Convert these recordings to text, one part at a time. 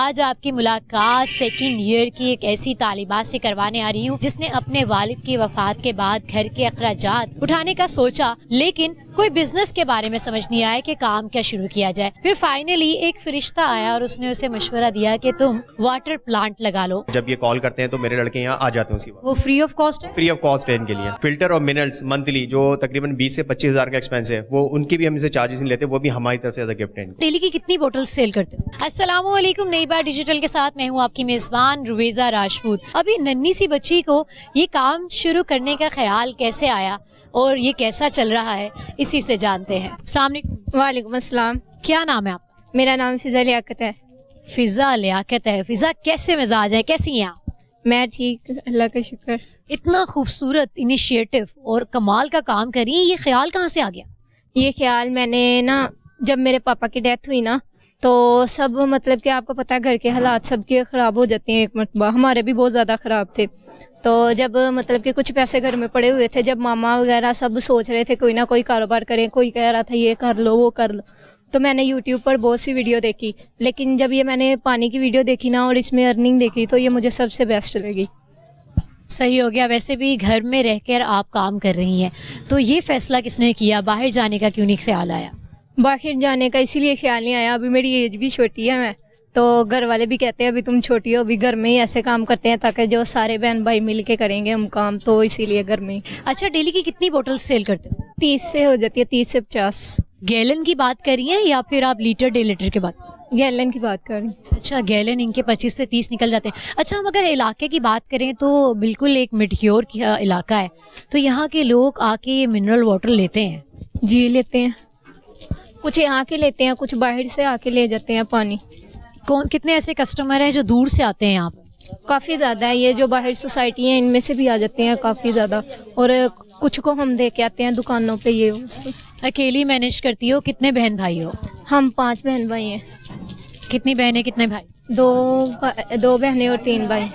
آج آپ کی ملاقات سیکنڈ ایئر کی ایک ایسی طالبہ سے کروانے آ رہی ہوں جس نے اپنے والد کی وفات کے بعد گھر کے اخراجات اٹھانے کا سوچا، لیکن کوئی بزنس کے بارے میں سمجھ نہیں آیا کہ کام کیا شروع کیا جائے. پھر فائنلی ایک فرشتہ آیا اور اس نے اسے مشورہ دیا کہ تم واٹر پلانٹ لگا لو. جب یہ کال کرتے ہیں تو میرے لڑکے یہاں آ جاتے ہیں اسی وقت. وہ فری آف کاسٹ ہے؟ فری آف کاسٹ ہے ان کے لیے. فلٹر اور منرلس منتھلی جو تقریباً 20 سے 25 ہزار کا ایکسپینس ہے، وہ ان کی بھی ہم سے چارجز نہیں لیتے، وہ بھی ہماری طرف سے ایز اے گفٹ ہے. ڈیلی کی کتنی بوٹل سیل کرتے ہو؟ السلام علیکم، نئی بار ڈیجیٹل کے ساتھ میں ہوں آپ کی میزبان رویزہ راجپوت. ابھی ننھی سی بچی کو یہ کام شروع کرنے کا خیال کیسے آیا اور یہ کیسا چل رہا ہے، اسی سے جانتے ہیں. السلام علیکم. وعلیکم السلام. کیا نام ہے آپ؟ میرا نام فضا لیاقت ہے. فضا لیاقت ہے. فضا، کیسے مزاج ہے، کیسی ہیں آپ؟ میں ٹھیک، اللہ کا شکر. اتنا خوبصورت انیشیٹو اور کمال کا کام کر رہی ہیں، یہ خیال کہاں سے آ گیا؟ یہ خیال میں نے نا جب میرے پاپا کی ڈیتھ ہوئی نا تو سب مطلب کہ آپ کو پتہ ہے گھر کے حالات سب کے خراب ہو جاتے ہیں. ایک مرتبہ ہمارے بھی بہت زیادہ خراب تھے. تو جب مطلب کہ کچھ پیسے گھر میں پڑے ہوئے تھے، جب ماما وغیرہ سب سوچ رہے تھے کوئی نہ کوئی کاروبار کریں، کوئی کہہ رہا تھا یہ کر لو وہ کر لو، تو میں نے یوٹیوب پر بہت سی ویڈیو دیکھی. لیکن جب یہ میں نے پانی کی ویڈیو دیکھی نا اور اس میں ارننگ دیکھی تو یہ مجھے سب سے بیسٹ لگی. صحیح ہو گیا. ویسے بھی گھر میں رہ کر آپ کام کر رہی ہیں، تو یہ فیصلہ کس نے کیا؟ باہر جانے کا کیوں نہیں خیال آیا؟ باہر جانے کا اسی لیے خیال نہیں آیا، ابھی میری ایج بھی چھوٹی ہے. میں تو گھر والے بھی کہتے ہیں ابھی تم چھوٹی ہو، ابھی گھر میں ہی ایسے کام کرتے ہیں تاکہ جو سارے بہن بھائی مل کے کریں گے ہم کام، تو اسی لیے گھر میں. اچھا، ڈیلی کی کتنی بوٹل سیل کرتے ہو؟ 30 سے ہو جاتی ہے، 30 سے 50. گیلن کی بات کر رہی ہیں یا پھر آپ لیٹر ڈے لیٹر کی بات؟ گیلن کی بات کر رہی ہوں. اچھا، گیلن ان کے 25 سے 30 نکل جاتے ہیں. اچھا، ہم اگر علاقے کی بات کریں تو بالکل ایک میڈیکیور کا علاقہ ہے، تو یہاں کے لوگ آ کے یہ منرل واٹر لیتے ہیں؟ جی لیتے ہیں، کچھ یہاں کے لیتے ہیں، کچھ باہر سے آ کے لے جاتے ہیں پانی. کتنے ایسے کسٹمر ہیں جو دور سے آتے ہیں یہاں پر؟ کافی زیادہ ہے، یہ جو باہر سوسائٹی ہیں ان میں سے بھی آ جاتے ہیں کافی زیادہ، اور کچھ کو ہم دے کے آتے ہیں دکانوں پہ. یہ اکیلی مینیج کرتی ہو؟ کتنے بہن بھائی ہو؟ ہم 5 بہن بھائی ہیں. کتنی بہنیں کتنے بھائی؟ 2 بہنیں اور 3 بھائی.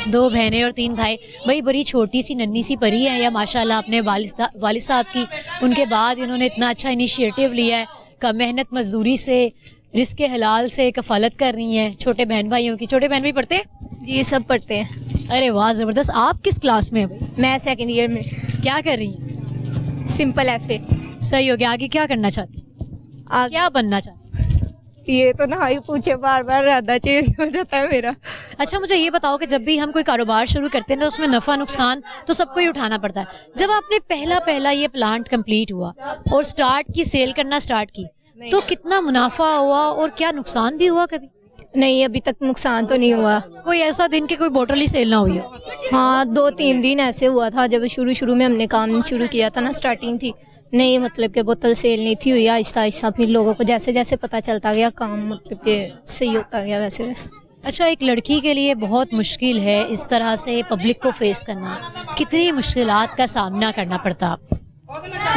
2 بہنیں اور 3 بھائی. بھائی بڑی چھوٹی سی ننھی سی پری ہے، یا ماشاءاللہ اپنے والد صاحب کی ان کے بعد انہوں نے اتنا اچھا انیشیٹو لیا ہے کہ محنت مزدوری سے رزق حلال سے کفالت کر رہی ہیں چھوٹے بہن بھائیوں کی. چھوٹے بہن بھی پڑھتے ہیں؟ جی سب پڑھتے ہیں. ارے واہ، زبردست. آپ کس کلاس میں ہیں؟ میں سیکنڈ ایئر میں. کیا کر رہی ہیں؟ Simple F A. صحیح ہو گیا. آگے کیا کرنا چاہتی ہیں؟ کیا بننا چاہتی ہیں؟ یہ تو نہ ہی پوچھے، بار بار ارادہ چینج ہو جاتا ہے میرا. اچھا، مجھے یہ بتاؤ کہ جب بھی ہم کوئی کاروبار شروع کرتے ہیں تو اس میں نفع نقصان تو سب کو ہی اٹھانا پڑتا ہے. جب آپ نے پہلا یہ پلانٹ کمپلیٹ ہوا اور سیل کرنا سٹارٹ کی تو کتنا منافع ہوا اور کیا نقصان بھی ہوا کبھی؟ نہیں، ابھی تک نقصان تو نہیں ہوا. کوئی ایسا دن کہ کوئی بوٹل ہی سیل نہ ہوئی ہو؟ ہاں 2-3 دن ایسے ہوا تھا جب شروع میں ہم نے کام شروع کیا تھا نا، سٹارٹنگ تھی، نہیں مطلب کہ بوتل سیل نہیں تھی ہوئی. آہستہ آہستہ پھر لوگوں کو جیسے جیسے پتہ چلتا گیا کام مطلب کہ صحیح ہوتا گیا ویسے ویسے. اچھا، ایک لڑکی کے لیے بہت مشکل ہے اس طرح سے پبلک کو فیس کرنا. کتنی مشکلات کا سامنا کرنا پڑتا آپ؟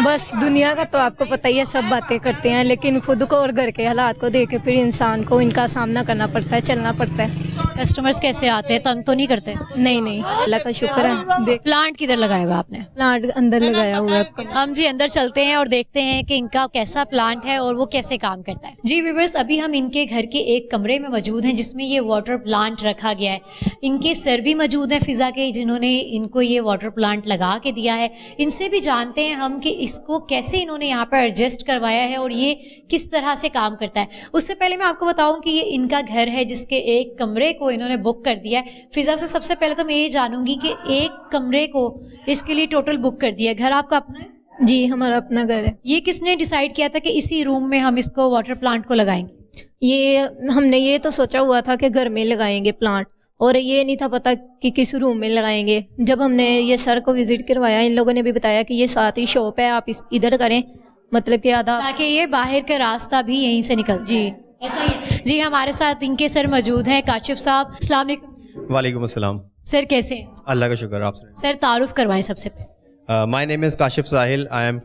بس دنیا کا تو آپ کو پتہ ہی ہے، سب باتیں کرتے ہیں، لیکن خود کو اور گھر کے حالات کو دیکھ کے پھر انسان کو ان کا سامنا کرنا پڑتا ہے، چلنا پڑتا ہے. کسٹمرز کیسے آتے ہیں؟ تنگ تو نہیں کرتے؟ نہیں، اللہ کا شکر ہے. پلانٹ کدھر لگایا ہوا آپ نے؟ پلانٹ اندر لگایا ہوا ہے. ہم جی اندر چلتے ہیں اور دیکھتے ہیں کہ ان کا کیسا پلانٹ ہے اور وہ کیسے کام کرتا ہے. جی ویورز، ابھی ہم ان کے گھر کے ایک کمرے میں موجود ہیں جس میں یہ واٹر پلانٹ رکھا گیا ہے. ان کے سر بھی موجود ہیں فضا کے، جنہوں نے ان کو یہ واٹر پلانٹ لگا کے دیا ہے. ان سے بھی جانتے ہیں ہم کہ اس کو کیسے انہوں نے یہاں پر ایڈجسٹ کروایا ہے اور یہ کس طرح سے کام کرتا ہے. اس سے پہلے میں آپ کو بتاؤں کہ یہ ان کا گھر ہے جس کے ایک کمرے کو انہوں نے بک کر دیا ہے. فضا سے سب سے پہلے تو میں یہ جانوں گی کہ ایک کمرے کو اس کے لیے ٹوٹل بک کر دیا ہے. گھر آپ کا اپنا ہے؟ جی ہمارا اپنا گھر ہے. یہ کس نے ڈیسائیڈ کیا تھا کہ اسی روم میں ہم اس کو واٹر پلانٹ کو لگائیں گے؟ یہ ہم نے یہ تو سوچا ہوا تھا کہ گھر میں لگائیں گے پلانٹ، اور یہ نہیں تھا پتہ کہ کس روم میں لگائیں گے. جب ہم نے یہ سر کو وزٹ کروایا، ان لوگوں نے بھی بتایا کہ یہ ساتھ ہی شاپ ہے، آپ ادھر کریں، مطلب کہ آدھا تاکہ یہ باہر کا راستہ بھی یہیں سے نکل. جی ایسا ہی ہے. جی ہمارے ساتھ ان کے سر موجود ہیں، کاشف صاحب. السلام علیکم. وعلیکم السلام. سر کیسے ہیں؟ اللہ کا شکر. آپ سر تعارف کروائیں سب سے پہلے. My name is Kashif Sahil. I am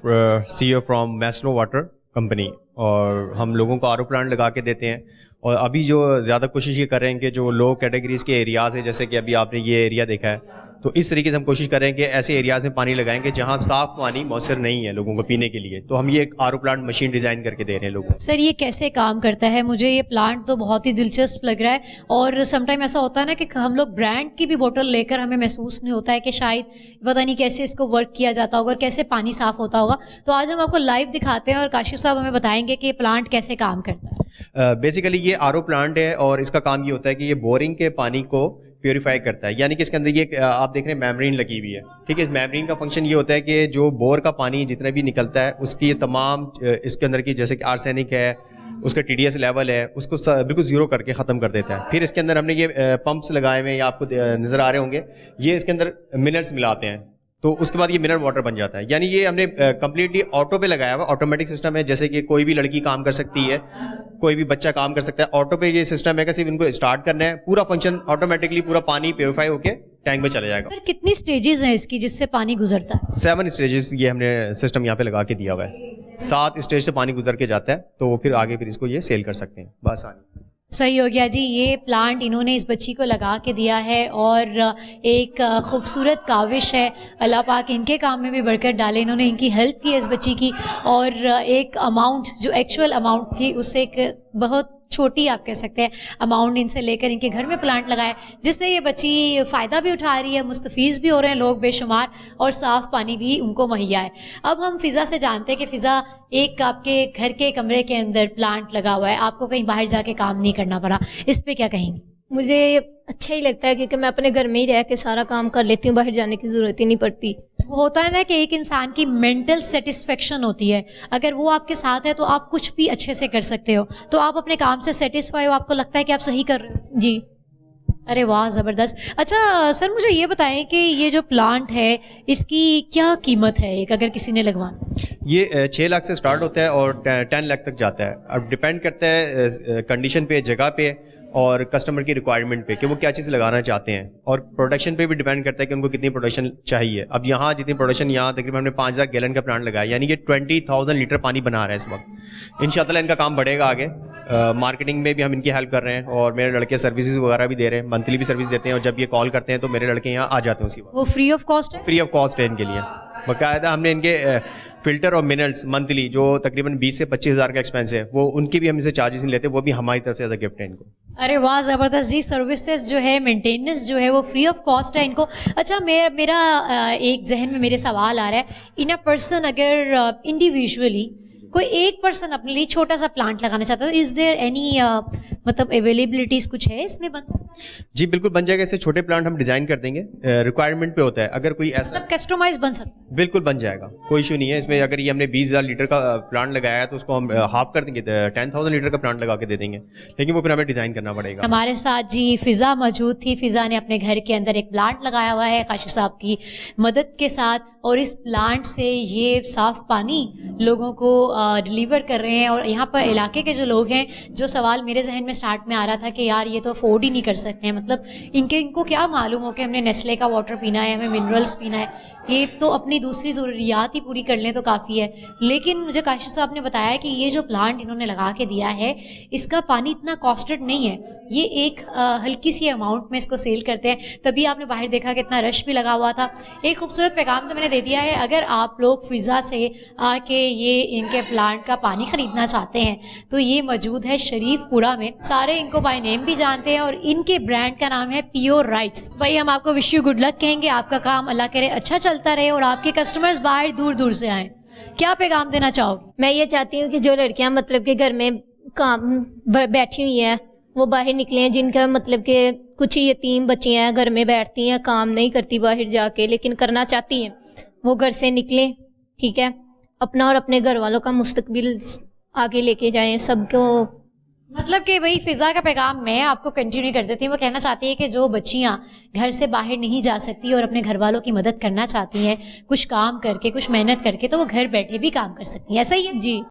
CEO from میسلو واٹر کمپنی، اور ہم لوگوں کو RO پلانٹ لگا کے دیتے ہیں. اور ابھی جو زیادہ کوشش یہ کر رہے ہیں کہ جو لو کیٹیگریز کے ایریاز ہیں، جیسے کہ ابھی آپ نے یہ ایریا دیکھا ہے، تو اس طریقے سے ہم کوشش کر رہے ہیں کہ ایسے ایریاز میں پانی لگائیں کہ جہاں صاف پانی میسر نہیں ہے لوگوں کو پینے کے لیے. تو ہم یہ ایک RO پلانٹ مشین ڈیزائن کر کے دے رہے ہیں لوگوں کو. سر یہ کیسے کام کرتا ہے؟ مجھے یہ پلانٹ تو بہت ہی دلچسپ لگ رہا ہے, اور سم ٹائم ایسا ہوتا ہے نا کہ ہم لوگ برانڈ کی بھی بوٹل لے کر ہمیں محسوس نہیں ہوتا ہے کہ شاید پتہ نہیں کیسے اس کو ورک کیا جاتا ہوگا اور کیسے پانی صاف ہوتا ہوگا. تو آج ہم آپ کو لائیو دکھاتے ہیں اور کاشف صاحب ہمیں بتائیں گے کہ یہ پلانٹ کیسے کام کرتا ہے. بیسیکلی یہ RO پلانٹ ہے اور اس کا کام یہ ہوتا ہے کہ یہ بورنگ کے پانی کو پیوریفائی کرتا ہے. یعنی کہ اس کے اندر یہ آپ دیکھ رہے ہیں میمبرین لگی ہوئی ہے, ٹھیک ہے. اس میمبرین کا فنکشن یہ ہوتا ہے کہ جو بور کا پانی جتنا بھی نکلتا ہے اس کی تمام اس کے اندر کی جیسے کہ آرسینک ہے, اس کا TDS لیول ہے, اس کو بالکل زیرو کر کے ختم کر دیتا ہے. پھر اس کے اندر ہم نے یہ پمپس لگائے ہوئے ہیں, یا آپ کو نظر آ رہے ہوں گے, یہ اس کے اندر منرلس ملاتے ہیں, تو اس کے بعد یہ منرل واٹر بن جاتا ہے. یعنی یہ ہم نے کمپلیٹلی آٹو پہ لگایا ہوا, آٹومیٹک سسٹم ہے. جیسے کہ کوئی بھی لڑکی کام کر سکتی ہے, کوئی بھی بچہ کام کر سکتا ہے, آٹو پہ یہ سسٹم ہے کہ صرف ان کو اسٹارٹ کرنا ہے, پورا فنکشن آٹومیٹکلی پورا پانی پیوریفائی ہو کے ٹینک میں چلا جائے گا. سر کتنی سٹیجز ہیں اس کی جس سے پانی گزرتا ہے؟ 7 اسٹیجز یہ ہم نے سسٹم یہاں پہ لگا کے دیا ہوا ہے. 7 اسٹیج سے پانی گزر کے جاتا ہے, تو وہ پھر آگے پھر اس کو یہ سیل کر سکتے ہیں بس. صحیح ہو گیا جی. یہ پلانٹ انہوں نے اس بچی کو لگا کے دیا ہے اور ایک خوبصورت کاوش ہے. اللہ پاک ان کے کام میں بھی برکت ڈالے. انہوں نے ان کی ہیلپ کی اس بچی کی, اور ایک اماؤنٹ جو ایکچوئل اماؤنٹ تھی اس سے ایک بہت چھوٹی آپ کہہ سکتے ہیں اماؤنٹ ان سے لے کر ان کے گھر میں پلانٹ لگایا, جس سے یہ بچی فائدہ بھی اٹھا رہی ہے, مستفیض بھی ہو رہے ہیں لوگ بے شمار, اور صاف پانی بھی ان کو مہیا ہے. اب ہم فضا سے جانتے ہیں کہ فضا, ایک آپ کے گھر کے کمرے کے اندر پلانٹ لگا ہوا ہے, آپ کو کہیں باہر جا کے کام نہیں کرنا پڑا, اس پہ کیا کہیں گے؟ مجھے اچھا ہی لگتا ہے کیونکہ میں اپنے گھر میں ہی رہ کے سارا کام کر لیتی ہوں, باہر جانے کی ضرورت ہی نہیں پڑتی. وہ ہوتا ہے نا کہ ایک انسان کی مینٹل سیٹسفیکشن ہوتی ہے, اگر وہ آپ کے ساتھ ہے تو آپ کچھ بھی اچھے سے کر سکتے ہو. تو آپ اپنے کام سے سیٹسفائی ہو, آپ کو لگتا ہے کہ آپ صحیح کر رہے ہو. جی. ارے واہ, زبردست. اچھا سر مجھے یہ بتائیں کہ یہ جو پلانٹ ہے اس کی کیا قیمت ہے ایک, اگر کسی نے لگوانا؟ یہ 6 لاکھ سے سٹارٹ ہوتا ہے اور 10 لاکھ تک جاتا ہے. اب ڈپینڈ کرتا ہے کنڈیشن پہ, جگہ پہ, اور کسٹمر کی ریکوائرمنٹ پہ کہ وہ کیا چیز لگانا چاہتے ہیں, اور پروڈکشن پہ بھی ڈیپینڈ کرتا ہے کہ ان کو کتنی پروڈکشن چاہیے. اب یہاں جتنی پروڈکشن, یہاں تقریباً ہم نے 5000 گیلن کا پلانٹ لگایا, یعنی کہ 20,000 لیٹر پانی بنا رہا ہے اس وقت. انشاءاللہ ان کا کام بڑھے گا آگے. مارکیٹنگ میں بھی ہم ان کی ہیلپ کر رہے ہیں, اور میرے لڑکے سروسز وغیرہ بھی دے رہے ہیں, منتھلی بھی سروس دیتے ہیں, اور جب یہ کال کرتے ہیں تو میرے لڑکے یہاں آ جاتے ہیں اسی وقت. وہ فری آف کاسٹ ہے؟ فری آف کاسٹ ہے ان کے لیے. باقاعدہ ہم نے ان کے فلٹر اور منرلس منتھلی جو تقریباً 20 سے 25,000 کا ایکسپینس ہے, وہ ان کی بھی ہم اسے چارجز نہیں لیتے, وہ بھی ہماری طرف سے ایز اے گفٹ ہے ان کو. ارے واہ, زبردست جی. سروسز جو ہے, مینٹیننس جو ہے وہ فری آف کاسٹ ہے ان کو. اچھا میرا ایک ذہن میں میرے سوال آ رہا ہے, ان اے پرسن اگر انڈیویژولی کوئی ایک پرسن اپنے لیے چھوٹا سا پلانٹ لگانا چاہتا ہے, از دیر اینی مطلب اویلیبلٹیز کچھ ہے اس میں؟ بن جی بالکل بن جائے گا. ایسے چھوٹے پلانٹ ہم ڈیزائن کر دیں گے, ریکوائرمنٹ پہ ہوتا ہے. اگر کوئی ایسا مطلب کسٹمائز بن سکتا ہے؟ بالکل بن جائے گا, کوئی ایشو نہیں ہے اس میں. اگر یہ ہم نے 20,000 لیٹر کا پلانٹ لگایا ہے تو اس کو ہم ہاف کر دیں گے, 10,000 لیٹر کا پلانٹ لگا کے دے دیں گے, لیکن وہ پھر ہمیں ڈیزائن کرنا پڑے گا. ہمارے ساتھ جی فضا موجود تھی. فضا نے اپنے گھر کے اندر ایک پلانٹ لگایا ہوا ہے کاشف صاحب کی مدد کے ساتھ, اور اس پلانٹ سے یہ صاف پانی لوگوں کو ڈلیور کر رہے ہیں. اور یہاں پر علاقے کے جو لوگ ہیں, جو سوال میرے ذہن میں سٹارٹ میں آ رہا تھا کہ یار یہ تو افورڈ ہی نہیں کر سکتے ہیں, مطلب ان کو کیا معلوم ہو کہ ہم نے نیسلے کا واٹر پینا ہے, ہمیں منرلس پینا ہے, یہ تو اپنی دوسری ضروریات ہی پوری کر لیں تو کافی ہے. لیکن مجھے کاشف صاحب نے بتایا کہ یہ جو پلانٹ انہوں نے لگا کے دیا ہے اس کا پانی اتنا کاسٹڈ نہیں ہے, یہ ایک ہلکی سی اماؤنٹ میں اس کو سیل کرتے ہیں. تبھی آپ نے باہر دیکھا کہ اتنا رش بھی لگا ہوا تھا. ایک خوبصورت پیغام تو میں نے دے دیا ہے, اگر آپ لوگ فضا سے آ کے یہ ان کے پلانٹ کا پانی خریدنا چاہتے ہیں تو یہ موجود ہے شریف پورہ میں. سارے ان کو بائی نیم بھی جانتے ہیں, اور ان کے برانڈ کا نام ہے پیور رائٹس. بھائی ہم آپ کو وش یو گڈ لک کہیں گے, آپ کا کام اللہ کرے اچھا چلتا رہے, اور آپ کے کسٹمرز باہر دور دور سے آئیں. کیا پیغام دینا چاہو گے؟ میں یہ چاہتی ہوں کہ جو لڑکیاں مطلب کہ گھر میں کام بیٹھی ہوئی ہیں وہ باہر نکلیں, جن کا مطلب کہ کچھ یتیم بچیاں ہیں گھر میں بیٹھتی ہیں, کام نہیں کرتی باہر جا کے, لیکن کرنا چاہتی ہیں, وہ گھر سے نکلیں, ٹھیک ہے, اپنا اور اپنے گھر والوں کا مستقبل آگے لے کے جائیں سب کو. مطلب کہ بھائی فضا کا پیغام میں آپ کو کنٹینیو کر دیتی ہوں. وہ کہنا چاہتی ہے کہ جو بچیاں گھر سے باہر نہیں جا سکتی اور اپنے گھر والوں کی مدد کرنا چاہتی ہیں کچھ کام کر کے, کچھ محنت کر کے, تو وہ گھر بیٹھے بھی کام کر سکتی ہیں. ایسا ہی ہے؟ جی.